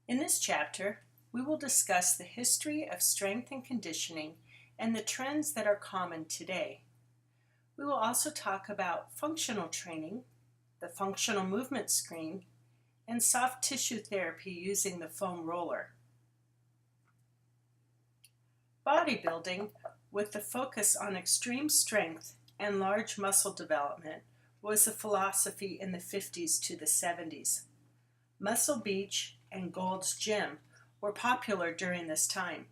In this chapter, we will discuss the history of strength and conditioning and the trends that are common today. We will also talk about functional training, the functional movement screen, and soft tissue therapy using the foam roller. Bodybuilding, with the focus on extreme strength and large muscle development, was the philosophy in the 50s to the 70s. Muscle Beach and Gold's Gym were popular during this time.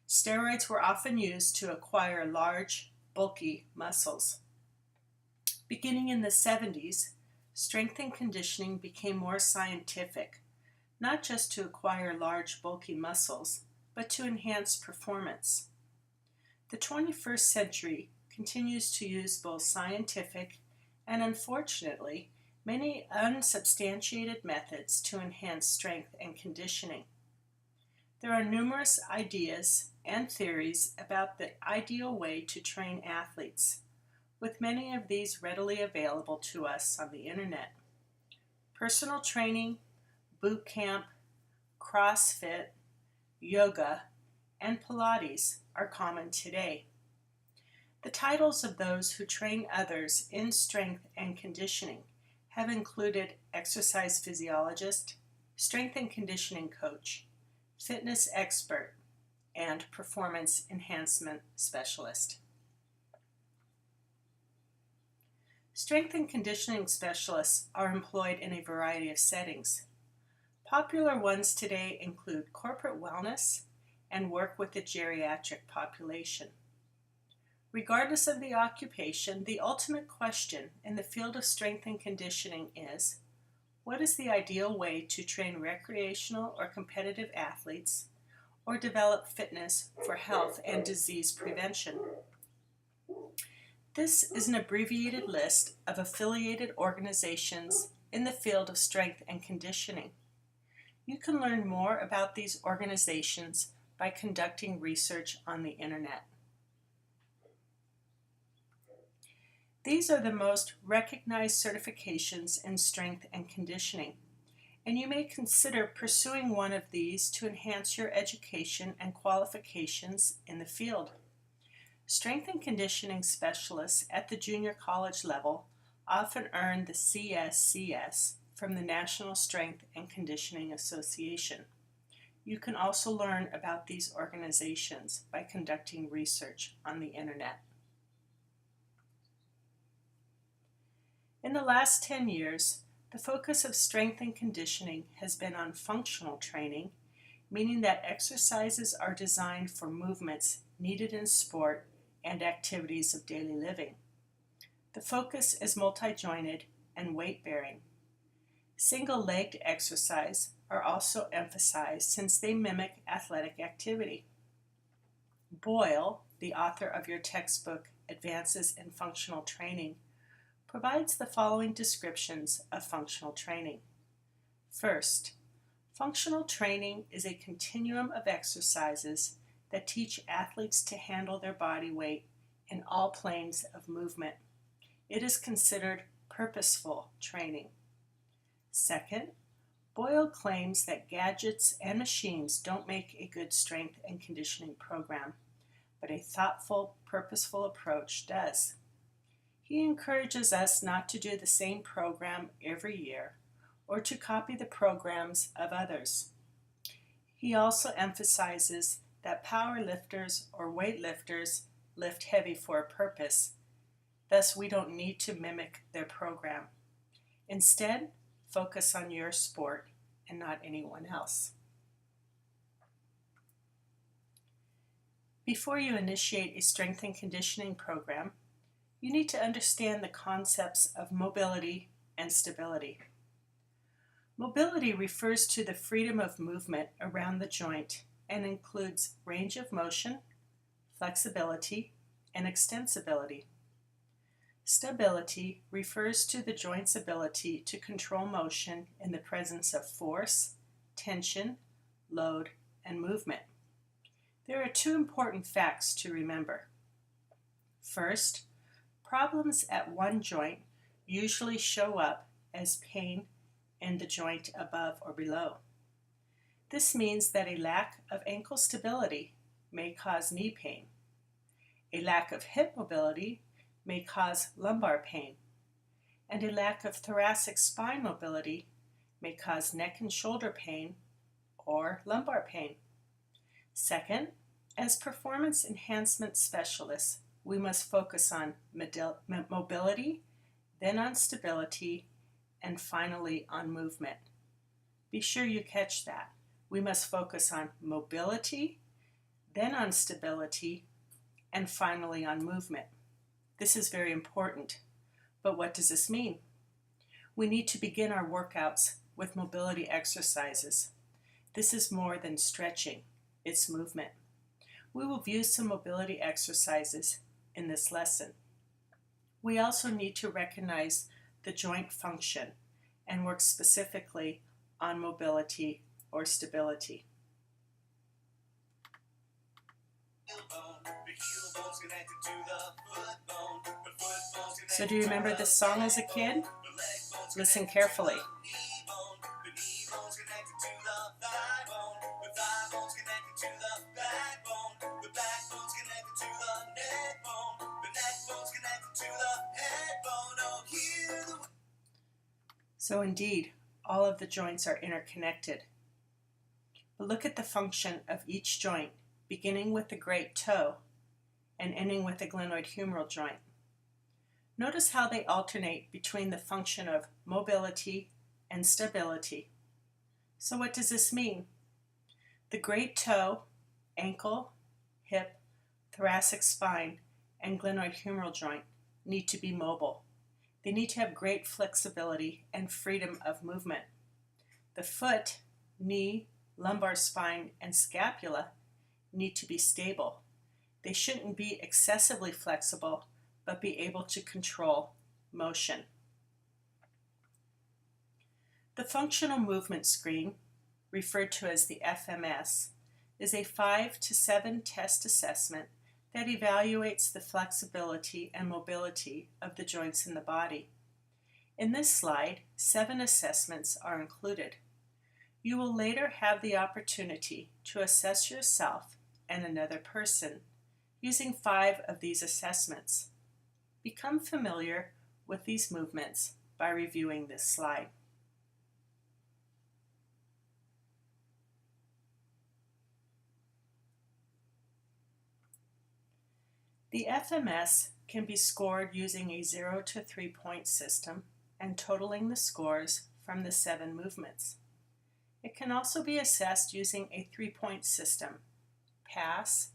Steroids were often used to acquire large, bulky muscles. Beginning in the 70s, strength and conditioning became more scientific, not just to acquire large, bulky muscles, but to enhance performance. The 21st century continues to use both scientific and, unfortunately, many unsubstantiated methods to enhance strength and conditioning. There are numerous ideas and theories about the ideal way to train athletes, with many of these readily available to us on the internet. Personal training, boot camp, CrossFit, yoga, and Pilates are common today. The titles of those who train others in strength and conditioning have included exercise physiologist, strength and conditioning coach, fitness expert, and performance enhancement specialist. Strength and conditioning specialists are employed in a variety of settings. Popular ones today include corporate wellness and work with the geriatric population. Regardless of the occupation, the ultimate question in the field of strength and conditioning is, what is the ideal way to train recreational or competitive athletes or develop fitness for health and disease prevention? This is an abbreviated list of affiliated organizations in the field of strength and conditioning. You can learn more about these organizations by conducting research on the internet. These are the most recognized certifications in strength and conditioning, and you may consider pursuing one of these to enhance your education and qualifications in the field. Strength and conditioning specialists at the junior college level often earn the CSCS from the National Strength and Conditioning Association. You can also learn about these organizations by conducting research on the internet. In the last 10 years, the focus of strength and conditioning has been on functional training, meaning that exercises are designed for movements needed in sport and activities of daily living. The focus is multi-jointed and weight-bearing. Single-legged exercise are also emphasized since they mimic athletic activity. Boyle, the author of your textbook, Advances in Functional Training, provides the following descriptions of functional training. First, functional training is a continuum of exercises that teach athletes to handle their body weight in all planes of movement. It is considered purposeful training. Second, Boyle claims that gadgets and machines don't make a good strength and conditioning program, but a thoughtful, purposeful approach does. He encourages us not to do the same program every year or to copy the programs of others. He also emphasizes that power lifters or weightlifters lift heavy for a purpose, thus we don't need to mimic their program. Instead, focus on your sport and not anyone else. Before you initiate a strength and conditioning program, you need to understand the concepts of mobility and stability. Mobility refers to the freedom of movement around the joint and includes range of motion, flexibility, and extensibility. Stability refers to the joint's ability to control motion in the presence of force, tension, load, and movement. There are two important facts to remember. First, problems at one joint usually show up as pain in the joint above or below. This means that a lack of ankle stability may cause knee pain. A lack of hip mobility may cause lumbar pain, and a lack of thoracic spine mobility may cause neck and shoulder pain or lumbar pain. Second, as performance enhancement specialists, we must focus on mobility, then on stability, and finally on movement. Be sure you catch that. We must focus on mobility, then on stability, and finally on movement. This is very important. But what does this mean? We need to begin our workouts with mobility exercises. This is more than stretching, it's movement. We will view some mobility exercises in this lesson. We also need to recognize the joint function and work specifically on mobility or stability. So do you remember this song as a kid? Listen carefully. So indeed, all of the joints are interconnected. But look at the function of each joint, beginning with the great toe and ending with the glenoid humeral joint. Notice how they alternate between the function of mobility and stability. So what does this mean? The great toe, ankle, hip, thoracic spine, and glenoid humeral joint need to be mobile. They need to have great flexibility and freedom of movement. The foot, knee, lumbar spine, and scapula need to be stable. They shouldn't be excessively flexible, but be able to control motion. The functional movement screen, referred to as the FMS, is a 5 to 7 test assessment that evaluates the flexibility and mobility of the joints in the body. In this slide, 7 assessments are included. You will later have the opportunity to assess yourself and another person using 5 of these assessments. Become familiar with these movements by reviewing this slide. The FMS can be scored using a 0 to 3 point system and totaling the scores from the 7 movements. It can also be assessed using a 3-point system: pass,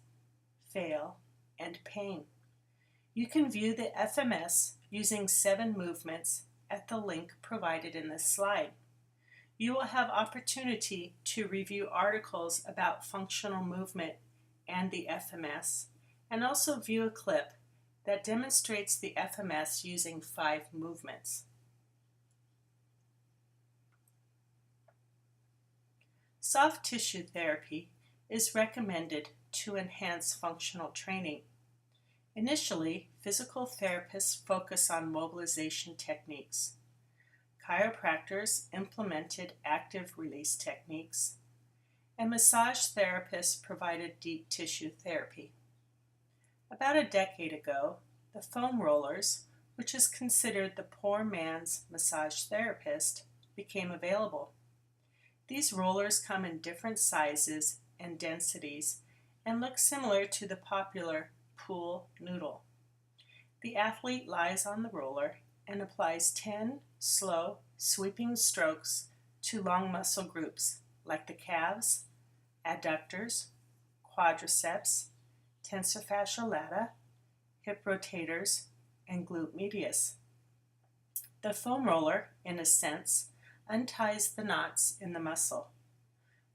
fail, and pain. You can view the FMS using 7 movements at the link provided in this slide. You will have opportunity to review articles about functional movement and the FMS, and also view a clip that demonstrates the FMS using 5 movements. Soft tissue therapy is recommended to enhance functional training. Initially, physical therapists focus on mobilization techniques. Chiropractors implemented active release techniques, and massage therapists provided deep tissue therapy. About a decade ago, the foam rollers, which is considered the poor man's massage therapist, became available. These rollers come in different sizes and densities and look similar to the popular pool noodle. The athlete lies on the roller and applies 10 slow, sweeping strokes to long muscle groups like the calves, adductors, quadriceps, tensor fasciae lata, hip rotators, and glute medius. The foam roller, in a sense, unties the knots in the muscle.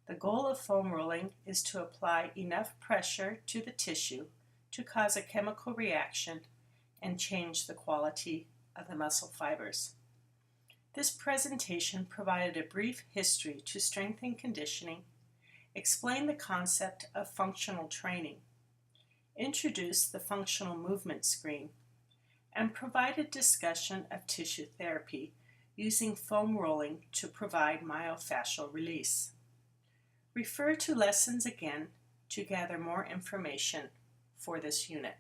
The goal of foam rolling is to apply enough pressure to the tissue to cause a chemical reaction and change the quality of the muscle fibers. This presentation provided a brief history to strength and conditioning, explained the concept of functional training, introduced the functional movement screen, and provided discussion of tissue therapy using foam rolling to provide myofascial release. Refer to lessons again to gather more information for this unit.